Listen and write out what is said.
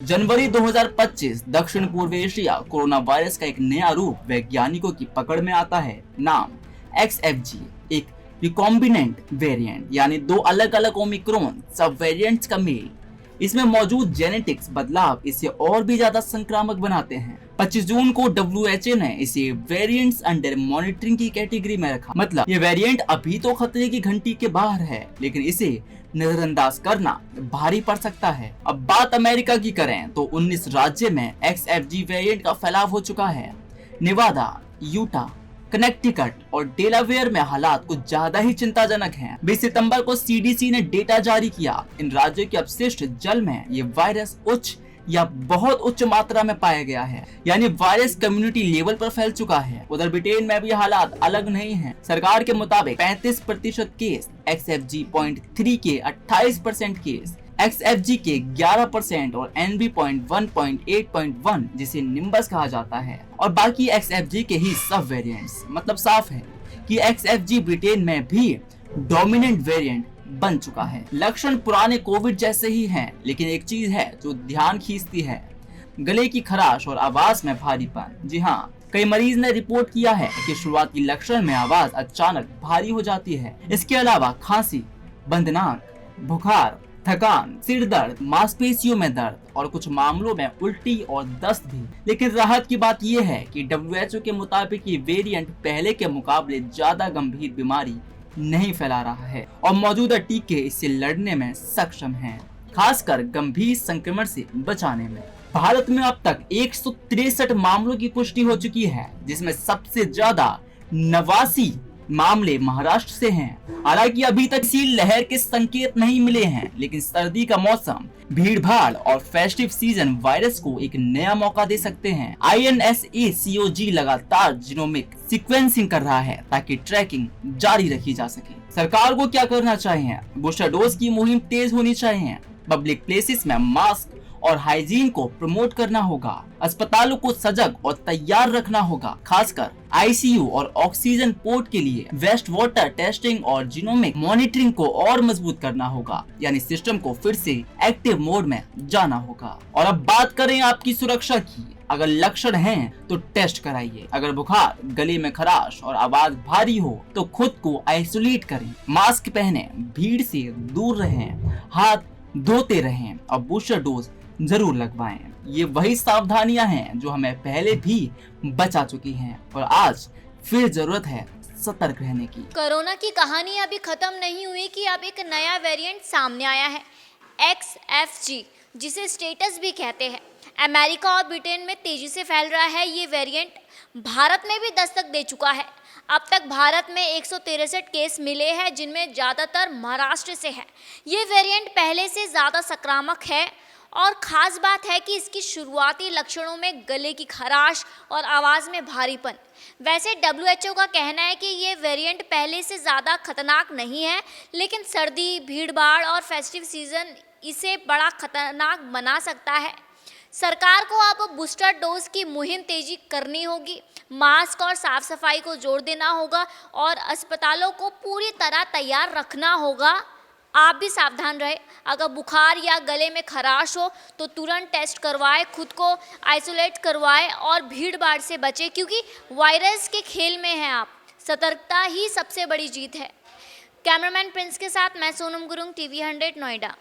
जनवरी 2025 दक्षिण पूर्व Asia corona virus का एक नया रूप वैज्ञानिकों की पकड़ में आता है। नाम XFG, एक रिकॉम्बिनेंट वेरिएंट यानी दो अलग अलग ओमिक्रॉन सब वेरिएंट्स का मेल। इसमें मौजूद जेनेटिक्स बदलाव इसे और भी ज्यादा संक्रामक बनाते हैं। 25 जून को WHO ने इसे वेरिएंट्स अंडर मॉनिटरिंग की कैटेगरी में रखा। मतलब ये वेरिएंट अभी तो खतरे की घंटी के बाहर है, लेकिन इसे नजरअंदाज करना भारी पड़ सकता है। अब बात अमेरिका की करें तो 19 राज्य में XFG वेरिएंट का फैलाव हो चुका है। नेवादा, यूटा, कनेक्टिकट और डेलावेयर में हालात कुछ ज्यादा ही चिंताजनक हैं। 20 सितंबर को CDC ने डेटा जारी किया। इन राज्यों के अपशिष्ट जल में ये वायरस उच्च या बहुत उच्च मात्रा में पाया गया है, यानी वायरस कम्युनिटी लेवल पर फैल चुका है। उधर ब्रिटेन में भी हालात अलग नहीं हैं। सरकार के मुताबिक 35% केस XFG.3 के 28% केस XFG के 11% और NB.1.8.1 जिसे निम्बस कहा जाता है और बाकी XFG के ही सब वेरिएंट्स। मतलब साफ है कि XFG ब्रिटेन में भी डोमिनेंट वेरिएंट बन चुका है। लक्षण पुराने कोविड जैसे ही हैं, लेकिन एक चीज है जो ध्यान खींचती है, गले की खराश और आवाज में भारीपन। जी हाँ, कई मरीज ने रिपोर्ट किया है कि शुरुआती लक्षण में आवाज अचानक भारी हो जाती है। इसके अलावा खांसी, बंद नाक, बुखार, थकान, सिर दर्द, मांसपेशियों में दर्द और कुछ मामलों में उल्टी और दस्त भी। लेकिन राहत की बात यह है कि WHO के मुताबिक ये वेरिएंट पहले के मुकाबले ज्यादा गंभीर बीमारी नहीं फैला रहा है और मौजूदा टीके इससे लड़ने में सक्षम हैं, खासकर गंभीर संक्रमण से बचाने में। भारत में अब तक 163 मामलों की पुष्टि हो चुकी है, जिसमें सबसे ज्यादा 89 मामले महाराष्ट्र से हैं। हालांकि अभी तक इसी लहर के संकेत नहीं मिले हैं, लेकिन सर्दी का मौसम, भीड़ भाड़ और फेस्टिव सीजन वायरस को एक नया मौका दे सकते हैं। INSACOG लगातार जीनोमिक सीक्वेंसिंग कर रहा है ताकि ट्रैकिंग जारी रखी जा सके। सरकार को क्या करना चाहिए? बूस्टर डोज की मुहिम तेज होनी चाहिए। पब्लिक प्लेसेस में मास्क और हाइजीन को प्रमोट करना होगा। अस्पतालों को सजग और तैयार रखना होगा, खासकर ICU और ऑक्सीजन पोर्ट के लिए। वेस्ट वाटर टेस्टिंग और जीनोमिक मॉनिटरिंग को और मजबूत करना होगा, यानी सिस्टम को फिर से एक्टिव मोड में जाना होगा। और अब बात करें आपकी सुरक्षा की। अगर लक्षण हैं तो टेस्ट कराइए। अगर बुखार, गले में खराश और आवाज भारी हो तो खुद को आइसोलेट करें। मास्क पहने, भीड़ से दूर रहें, हाथ धोते रहें और बूस्टर डोज जरूर लगवाएं। ये वही सावधानियां हैं जो हमें पहले भी बचा चुकी हैं और आज फिर जरूरत है सतर्क रहने की। कोरोना की कहानी अभी खत्म नहीं हुई कि अब एक नया वेरिएंट सामने आया है, XFG, जिसे स्टेटस भी कहते हैं। अमेरिका और ब्रिटेन में तेजी से फैल रहा है ये वेरिएंट। भारत में भी दस्तक दे चुका है। अब तक भारत में 163 केस मिले हैं, जिनमें ज़्यादातर महाराष्ट्र से है। ये वेरिएंट पहले से ज़्यादा संक्रामक है और ख़ास बात है कि इसकी शुरुआती लक्षणों में गले की खराश और आवाज़ में भारीपन। वैसे WHO का कहना है कि ये वेरिएंट पहले से ज़्यादा खतरनाक नहीं है, लेकिन सर्दी, भीड़-भाड़ और फेस्टिव सीज़न इसे बड़ा खतरनाक बना सकता है। सरकार को अब बूस्टर डोज की मुहिम तेजी करनी होगी, मास्क और साफ सफाई को जोर देना होगा और अस्पतालों को पूरी तरह तैयार रखना होगा। आप भी सावधान रहे। अगर बुखार या गले में खराश हो तो तुरंत टेस्ट करवाएं, खुद को आइसोलेट करवाएं और भीड़ भाड़ से बचें, क्योंकि वायरस के खेल में हैं आप। सतर्कता ही सबसे बड़ी जीत है। कैमरामैन प्रिंस के साथ मैं सोनम गुरुंग, TV 100 नोएडा।